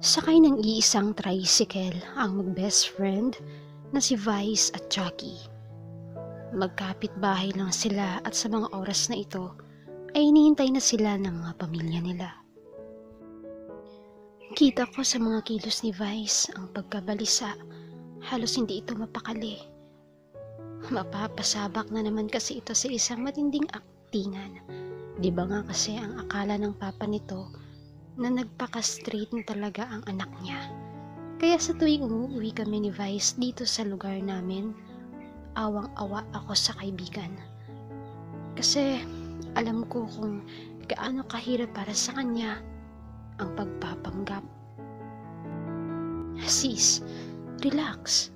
Sakay ng iisang tricycle ang mag-best friend na si Vice at Chucky. Magkapit-bahay lang sila at sa mga oras na ito ay hinihintay na sila ng mga pamilya nila. Kita ko sa mga kilos ni Vice ang pagkabalisa, halos hindi ito mapakali. Mapapasabak na naman kasi ito sa isang matinding aktingan. Di ba nga kasi ang akala ng papa nito na nagpaka-straight na talaga ang anak niya. Kaya sa tuwing umuwi kami ni Vice dito sa lugar namin, awang-awa ako sa kaibigan. Kasi alam ko kung gaano kahirap para sa kanya ang pagpapanggap. Sis, relax.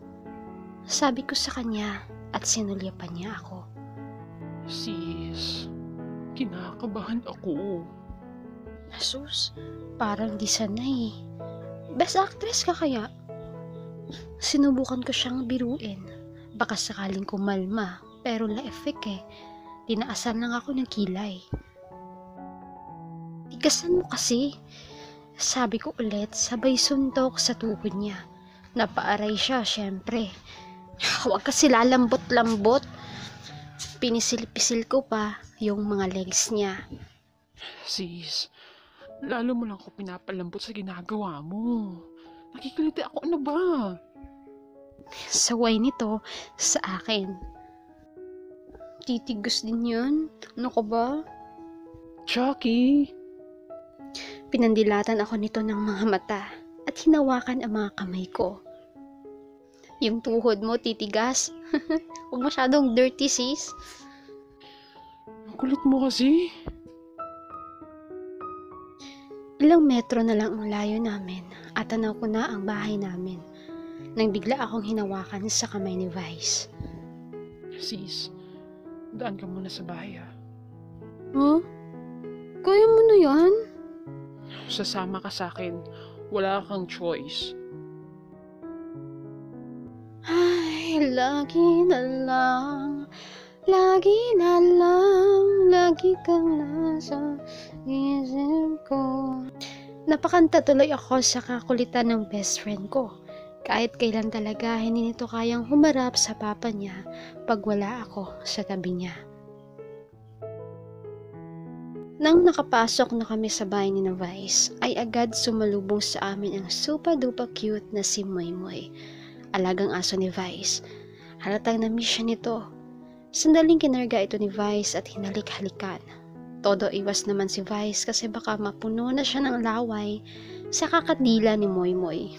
Sabi ko sa kanya at sinulyapan niya ako. Sis, kinakabahan ako. Sus, parang di sanay. Best actress ka kaya? Sinubukan ko siyang biruin. Baka sakaling kumalma, pero la-effect eh. Tinaasan lang ako ng kilay. Tigasan mo kasi. Sabi ko ulit, sabay suntok sa tuhod niya. Napaaray siya, syempre. Huwag kasi lalambot-lambot. Pinisil-pisil ko pa yung mga legs niya. Sis, lalo mo lang ako pinapalambot sa ginagawa mo. Nakikiliti ako, ano ba? Saway nito sa akin. Titigos din yun. Ano ka ba? Chucky! Pinandilatan ako nito ng mga mata at hinawakan ang mga kamay ko. Yung tuhod mo titigas. Huwag masyadong dirty, sis. Ang kulit mo kasi. Ilang metro na lang ang layo namin at tanaw ko na ang bahay namin nang bigla akong hinawakan sa kamay ni Vice. Sis, daan ka muna sa bahay ha. Huh? Kaya mo na yan? Sasama ka sa akin. Wala kang choice. Ay, lagi na lang, lagi kang nasa isip ko. Napakanta tuloy ako sa kakulitan ng best friend ko. Kahit kailan talaga hindi nito kayang humarap sa papa niya pag wala ako sa tabi niya. Nang nakapasok na kami sa bahay ni Vice, ay agad sumalubong sa amin ang super-duper cute na si Moy Moy, alagang aso ni Vice. Halatang na-miss siya nito. Sandaling kinarga ito ni Vice at hinalik-halikan. Todo iwas naman si Vice kasi baka mapuno na siya ng laway sa kakadila ni Moy Moy.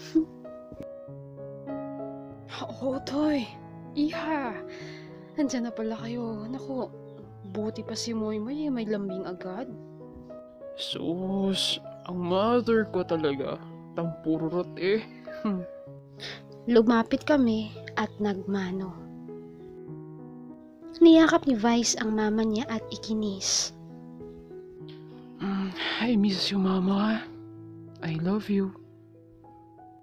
Oo, Toy. Iha. Andyan na pala kayo. Naku, buti pa si Moy Moy may lambing agad. Sus, ang mother ko talaga. Tampurot eh. Lumapit kami at nagmano. Niyakap ni Vice ang mama niya at ikinis. I miss you, mama. I love you.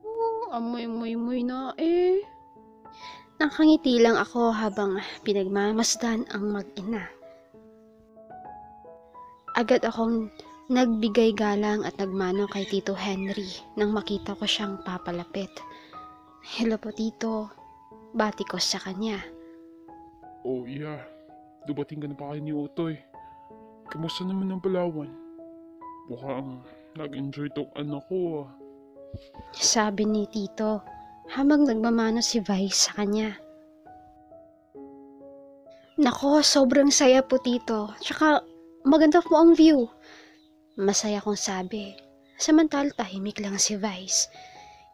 Oh, amoy-moy-moy na eh. Nakangiti lang ako habang pinagmamasdan ang mag-ina. Agad akong nagbigay galang at nagmano kay Tito Henry nang makita ko siyang papalapit. Hello po, Tito. Bati ko sa kanya. Oh yeah, dumating ka na pa kayo ni Utoy. Kamusta naman ang Palawan? Mukhang nag-enjoy tong anak ko ah. Sabi ni Tito habang nagmamano si Vice sa kanya. Nako, sobrang saya po, Tito. Tsaka maganda po ang view. Masaya kong sabi. Samantala tahimik lang si Vice.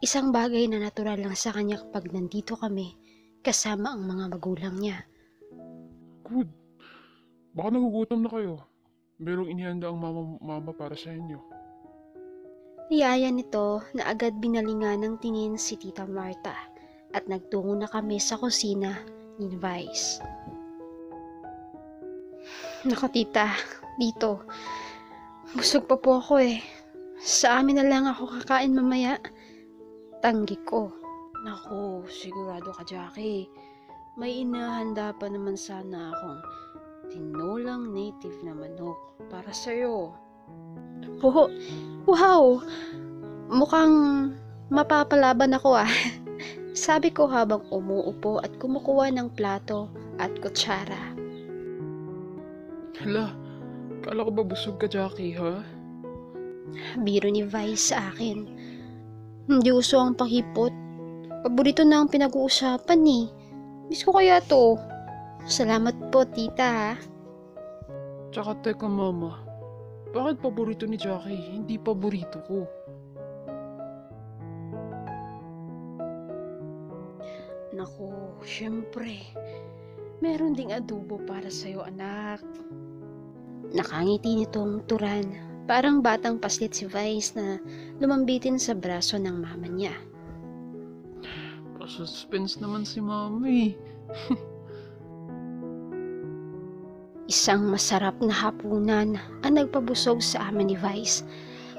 Isang bagay na natural lang sa kanya kapag nandito kami kasama ang mga magulang niya. Good. Baka nagugutom na kayo. Merong inihanda ang mama para sa inyo. Niyaya nito na agad binalingan ng tingin si Tita Marta at nagtungo na kami sa kusina ni Vice. Nako, Tita, dito. Busog pa po ako eh. Sa amin na lang ako kakain mamaya. Tanggi ko. Naku, sigurado ka, Jackie. May inahanda pa naman sana akong tinolang native na manok para sa'yo. Oh, wow! Mukhang mapapalaban ako ah. Sabi ko habang umuupo at kumukuha ng plato at kutsara. Hala, kala ko ba busog ka, Jackie, ha? Biro ni Vice sa akin. Hindi uso ang pakipot. Paborito na ang pinag-uusapan eh. Miss ko kaya to. Salamat po, tita ha. Tsaka teka, mama. Bakit paborito ni Jackie, hindi paborito ko? Naku, syempre. Meron ding adobo para sa'yo, anak. Nakangiti nitong Turan. Parang batang paslit si Vice na lumambitin sa braso ng mama niya. Pa-suspense naman si mama eh. Isang masarap na hapunan ang nagpabusog sa amin ni Vice.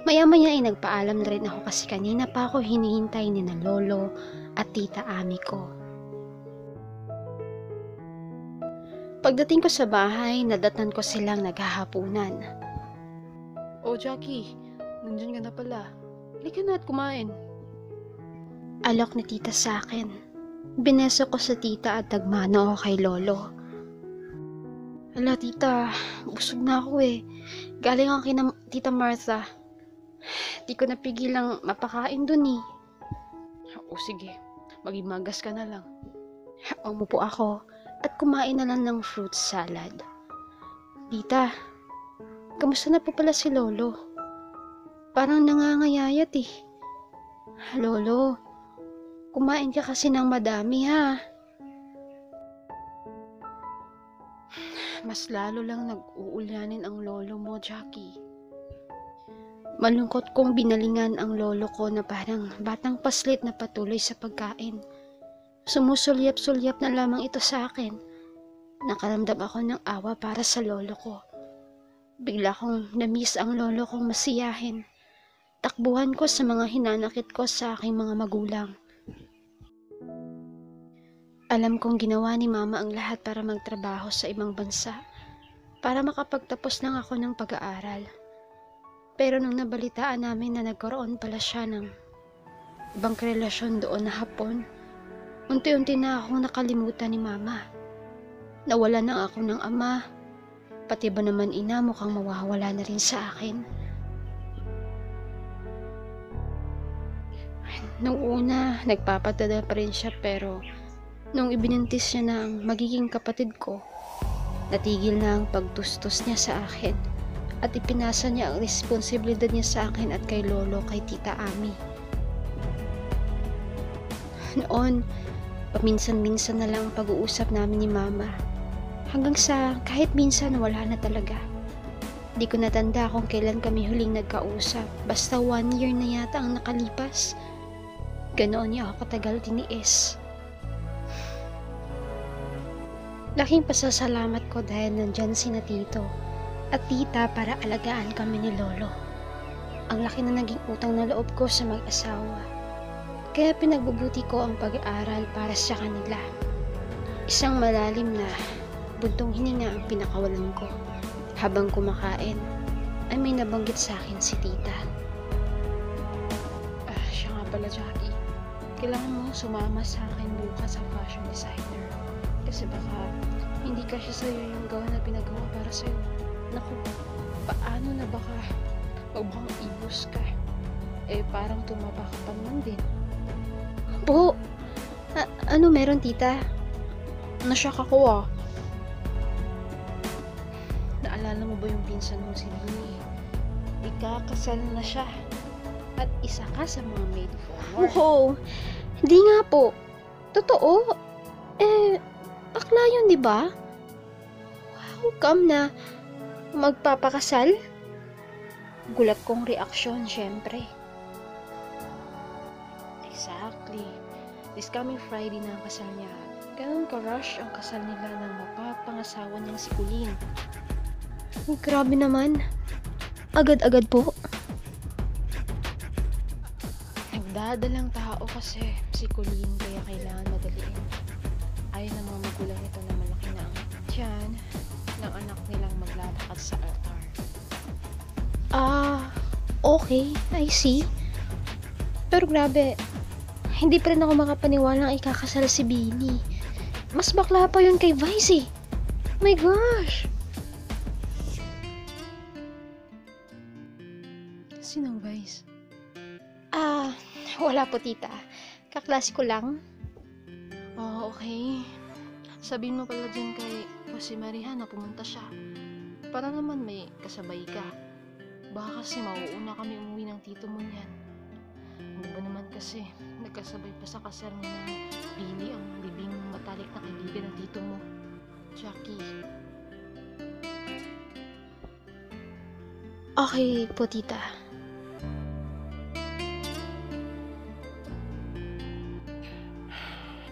Maya-maya ay nagpaalam na rin ako kasi kanina pa ako hinihintay ni na lolo at tita Ami ko. Pagdating ko sa bahay, nadatnan ko silang naghahapunan. Oh, Jackie, nandyan ka na pala. Halika na at kumain. Alok ni tita sa akin. Bineso ko sa tita at nagmano ako kay lolo. Hala tita, busog na ako eh. Galing ako kina tita Martha. Di ko napigilang mapakain dun eh. O sige, magimagas ka na lang. Umupo ako at kumain na lang ng fruit salad. Tita, kamusta na po pala si lolo? Parang nangangayayat eh. Lolo, kumain ka kasi ng madami ha. Mas lalo lang nag-uulyanin ang lolo mo, Jackie. Malungkot kong binalingan ang lolo ko na parang batang paslit na patuloy sa pagkain. Sumusulyap-sulyap na lamang ito sa akin. Nakaramdam ako ng awa para sa lolo ko. Bigla kong na-miss ang lolo kong masiyahin. Takbuhan ko sa mga hinanakit ko sa aking mga magulang. Alam kong ginawa ni mama ang lahat para magtrabaho sa ibang bansa, para makapagtapos lang ako ng pag-aaral. Pero nung nabalitaan namin na nagkaroon pala siya ng ibang relasyon doon na Hapon, unti-unti na akong nakalimutan ni mama. Nawala na ako ng ama, pati ba naman ina mukhang mawawala na rin sa akin. Nung una, nagpapadala pa rin siya pero nung ibinuntis niya na ang magiging kapatid ko, natigil na ang pagtustos niya sa akin at ipinasa niya ang responsibilidad niya sa akin at kay lolo, kay tita Ami. Noon, paminsan-minsan na lang ang pag-uusap namin ni mama. Hanggang sa kahit minsan wala na talaga. Di ko natanda kung kailan kami huling nagkausap. Basta 1 year na yata ang nakalipas. Ganoon niya ako katagal tiniis. Laking pasasalamat ko dahil nandyan si na tito at tita para alagaan kami ni lolo. Ang laki na naging utang na loob ko sa mag-asawa. Kaya pinagbubuti ko ang pag-aaral para sa kanila. Isang malalim na buntong hininga ang pinakawalan ko. Habang kumakain, ay may nabanggit sa akin si tita. Siya nga pala, Jackie. Kailangan mo sumama sa akin bukas sa fashion designer. Kasi baka hindi kasi sa'yo yung gawa na pinagawa para sa'yo. Naku, paano na baka magbang ibus ka? Parang tumaba ka pa naman din. Po, ano meron tita? Nashock ako ah. Naalala mo ba yung pinsan mo si Lily? Ikakasal na siya. At isa ka sa mga maid of honor. Wow, hindi nga po. Totoo? Bakla yun, di ba? How come na magpapakasal? Gulat kong reaksyon, syempre. Exactly. This coming Friday na ang kasal niya. Ganun ka-rush ang kasal nila ng mapapangasawa niyang si Colleen. Grabe naman. Agad-agad po. Nagdadalang tao kasi si Colleen kaya kailangan madaliin. Ayaw ng mga magulang nito na malaki na ang tiyan ng anak nilang maglalakad sa altar. Okay, I see. Pero grabe, hindi pa rin ako makapaniwalang ikakasal si Billy. Mas bakla pa yun kay Vice eh. Oh my gosh! Sinong Vice? Wala po tita. Kaklase ko lang. Oh, okay. Sabihin mo pala dyan kay Jose Maria na pumunta siya. Para naman may kasabay ka. Baka kasi mauuna kami umuwi ng tito mo niyan. Ano ba naman kasi, nagkasabay pa sa kasal ni na Billy ang bibing matalik na kaibigan ng tito mo, Jackie. Okay po tita.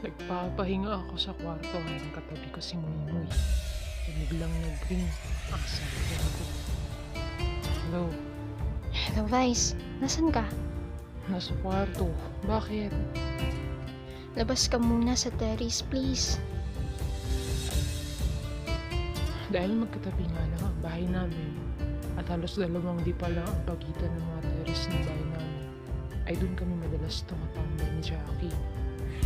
Nagpapahinga ako sa kwarto hanggang katabi ko si Muy. Biglang nag-ring ang cellphone ko. Hello, Hello Vice, nasan ka? nasa kwarto. Bakit? Labas ka muna sa terrace please. Dahil magkatabi nga lang ang bahay namin at halos 2 di pa lang ang pagitan ng mga terrace ng bahay namin, ay doon kami madalas tumatambay ni Jackie.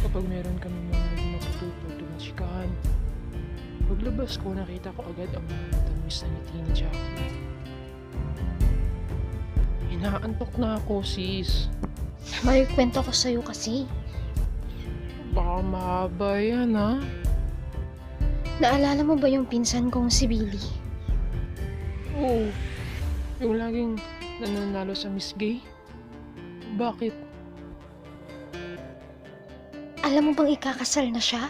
Kapag meron kami mga hindi naputupul na chikahan, paglabas ko nakita ko agad ang mga matamis na ngiti ni Jackie. Inaantok na ako, sis. May kwento ko sa'yo kasi. Baka mahaba yan, ha? Naalala mo ba yung pinsan kong si Billy? Oo. Yung laging nananalo sa Miss Gay? Bakit? Alam mo bang ikakasal na siya?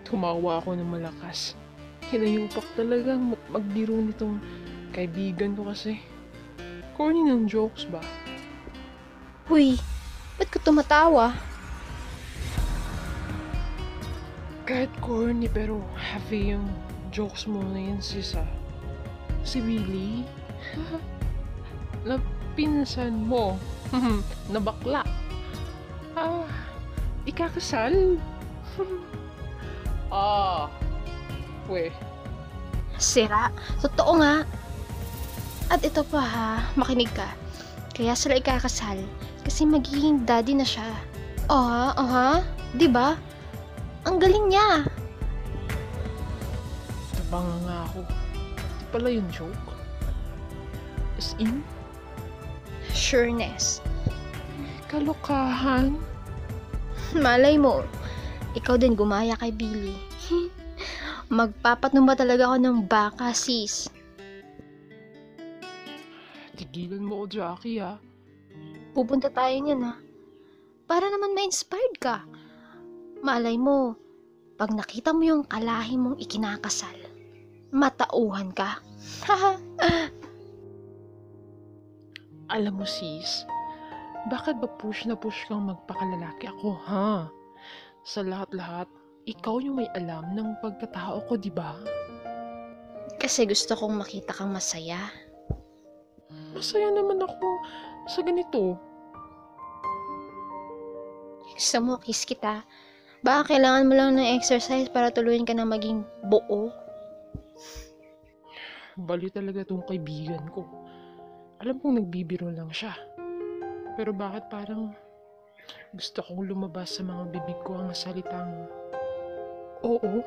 Tumawa ako ng malakas. Hinayupak talagang magbiro nitong kaibigan ko kasi. Corny ng jokes ba? Huy, ba't ka tumatawa? Kahit corny pero heavy yung jokes mo na yun, sis, ah. Si Willie? Na pinsan mo? Na bakla? Ikakasal? We. Sira, totoo nga. At ito pa ha, makinig ka. Kaya sila ikakasal kasi magiging daddy na siya. Aha, 'di ba? Ang galing niya. Tabanga nga ako. Ito pala yung joke. As in, Sureness. kalokahan. Malay mo, ikaw din gumaya kay Billy. Magpapatumba talaga ako ng baka, sis. Tigilan mo ko, Jackie, ha? Pupunta tayo niyan ha. Para naman ma-inspired ka. Malay mo, pag nakita mo yung kalahi mong ikinakasal, matauhan ka. Alam mo, sis, bakit ba push na push kang magpakalalaki ako, ha? Sa lahat-lahat, ikaw yung may alam ng pagkatao ko, di ba? Kasi gusto kong makita kang masaya. Masaya naman ako sa ganito. Gusto mo, kiss kita. Baka kailangan mo lang ng exercise para tuluyan ka na maging buo. Bali talaga tong kaibigan ko. Alam kong nagbibiro lang siya. Pero bakit parang gusto kong lumabas sa mga bibig ko ang salitang, oo,